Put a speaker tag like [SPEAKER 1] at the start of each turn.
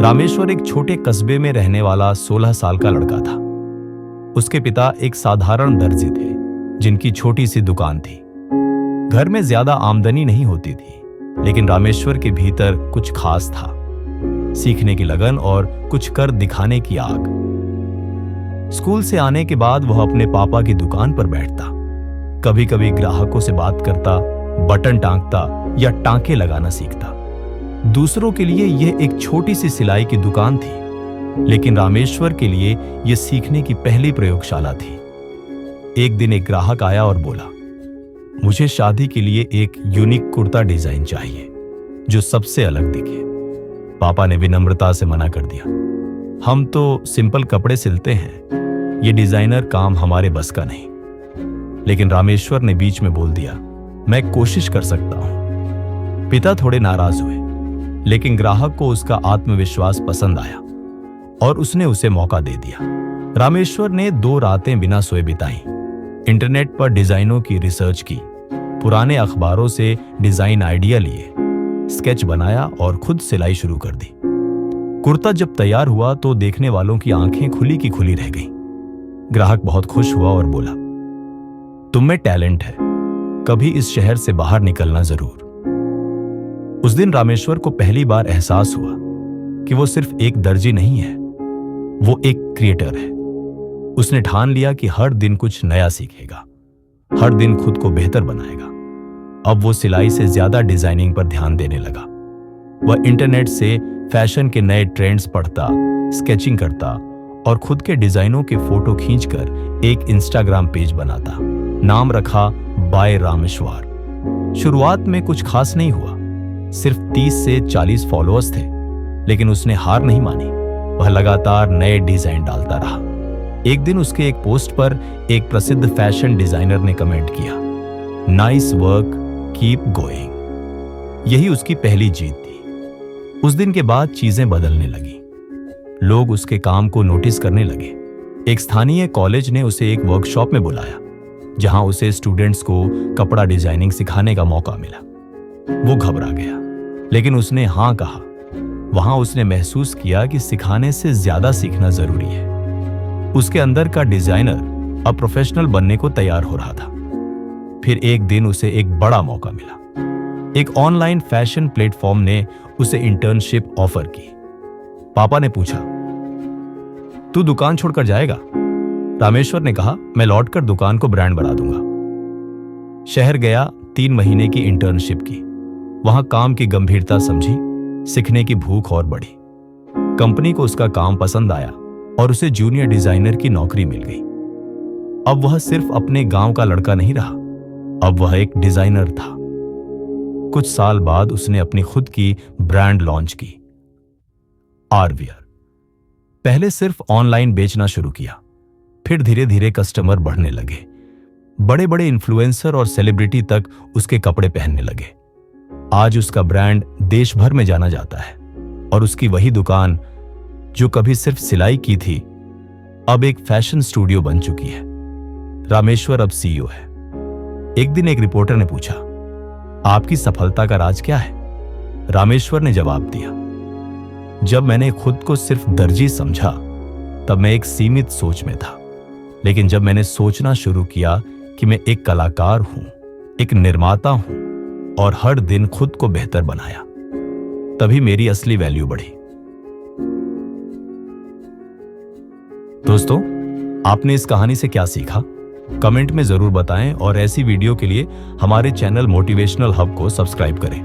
[SPEAKER 1] रामेश्वर एक छोटे कस्बे में रहने वाला 16 साल का लड़का था। उसके पिता एक साधारण दर्जी थे जिनकी छोटी सी दुकान थी। घर में ज्यादा आमदनी नहीं होती थी, लेकिन रामेश्वर के भीतर कुछ खास था, सीखने की लगन और कुछ कर दिखाने की आग। स्कूल से आने के बाद वह अपने पापा की दुकान पर बैठता, कभी कभी ग्राहकों से बात करता, बटन टांगता या टांके लगाना सीखता। दूसरों के लिए यह एक छोटी सी सिलाई की दुकान थी, लेकिन रामेश्वर के लिए यह सीखने की पहली प्रयोगशाला थी। एक दिन एक ग्राहक आया और बोला, मुझे शादी के लिए एक यूनिक कुर्ता डिजाइन चाहिए जो सबसे अलग दिखे। पापा ने विनम्रता से मना कर दिया, हम तो सिंपल कपड़े सिलते हैं, ये डिजाइनर काम हमारे बस का नहीं। लेकिन रामेश्वर ने बीच में बोल दिया, मैं कोशिश कर सकता हूं। पिता थोड़े नाराज हुए, लेकिन ग्राहक को उसका आत्मविश्वास पसंद आया और उसने उसे मौका दे दिया। रामेश्वर ने 2 रातें बिना सोए बिताई, इंटरनेट पर डिजाइनों की रिसर्च की, पुराने अखबारों से डिजाइन आइडिया लिए, स्केच बनाया और खुद सिलाई शुरू कर दी। कुर्ता जब तैयार हुआ तो देखने वालों की आंखें खुली की खुली रह गईं। ग्राहक बहुत खुश हुआ और बोला, तुम में टैलेंट है, कभी इस शहर से बाहर निकलना जरूर। उस दिन रामेश्वर को पहली बार एहसास हुआ कि वो सिर्फ एक दर्जी नहीं है, वो एक क्रिएटर है। उसने ठान लिया कि हर दिन कुछ नया सीखेगा, हर दिन खुद को बेहतर बनाएगा। अब वो सिलाई से ज्यादा डिजाइनिंग पर ध्यान देने लगा। वह इंटरनेट से फैशन के नए ट्रेंड्स पढ़ता, स्केचिंग करता और खुद के डिजाइनों के फोटो खींचकर एक इंस्टाग्राम पेज बनाता। नाम रखा बाय रामेश्वर। शुरुआत में कुछ खास नहीं हुआ, सिर्फ 30 से 40 फॉलोअर्स थे, लेकिन उसने हार नहीं मानी। वह लगातार नए डिजाइन डालता रहा। एक दिन उसके एक पोस्ट पर एक प्रसिद्ध फैशन डिजाइनर ने कमेंट किया, नाइस वर्क, कीप गोइंग। यही उसकी पहली जीत थी। उस दिन के बाद चीजें बदलने लगी। लोग उसके काम को नोटिस करने लगे। एक स्थानीय कॉलेज ने उसे एक वर्कशॉप में बुलाया, जहां उसे स्टूडेंट्स को कपड़ा डिजाइनिंग सिखाने का मौका मिला। वो घबरा गया, लेकिन उसने हां कहा। वहां उसने महसूस किया कि सिखाने से ज्यादा सीखना जरूरी है। उसके अंदर का डिजाइनर अब प्रोफेशनल बनने को तैयार हो रहा था। फिर एक दिन उसे एक बड़ा मौका मिला। एक ऑनलाइन फैशन प्लेटफॉर्म ने उसे इंटर्नशिप ऑफर की। पापा ने पूछा, तू दुकान छोड़कर जाएगा? रामेश्वर ने कहा, मैं लौटकर दुकान को ब्रांड बना दूंगा। शहर गया, 3 महीने की इंटर्नशिप की। वहां काम की गंभीरता समझी, सीखने की भूख और बढ़ी। कंपनी को उसका काम पसंद आया और उसे जूनियर डिजाइनर की नौकरी मिल गई। अब वह सिर्फ अपने गांव का लड़का नहीं रहा, अब वह एक डिजाइनर था। कुछ साल बाद उसने अपनी खुद की ब्रांड लॉन्च की, आरवियर। पहले सिर्फ ऑनलाइन बेचना शुरू किया, फिर धीरे धीरे कस्टमर बढ़ने लगे। बड़े बड़े इन्फ्लुएंसर और सेलिब्रिटी तक उसके कपड़े पहनने लगे। आज उसका ब्रांड देश भर में जाना जाता है और उसकी वही दुकान जो कभी सिर्फ सिलाई की थी, अब एक फैशन स्टूडियो बन चुकी है। रामेश्वर अब सीईओ है। एक दिन एक रिपोर्टर ने पूछा, आपकी सफलता का राज क्या है? रामेश्वर ने जवाब दिया, जब मैंने खुद को सिर्फ दर्जी समझा, तब मैं एक सीमित सोच में था। लेकिन जब मैंने सोचना शुरू किया कि मैं एक कलाकार हूं, एक निर्माता हूं और हर दिन खुद को बेहतर बनाया, तभी मेरी असली वैल्यू बढ़ी। दोस्तों, आपने इस कहानी से क्या सीखा? कमेंट में जरूर बताएं और ऐसी वीडियो के लिए हमारे चैनल मोटिवेशनल हब को सब्सक्राइब करें।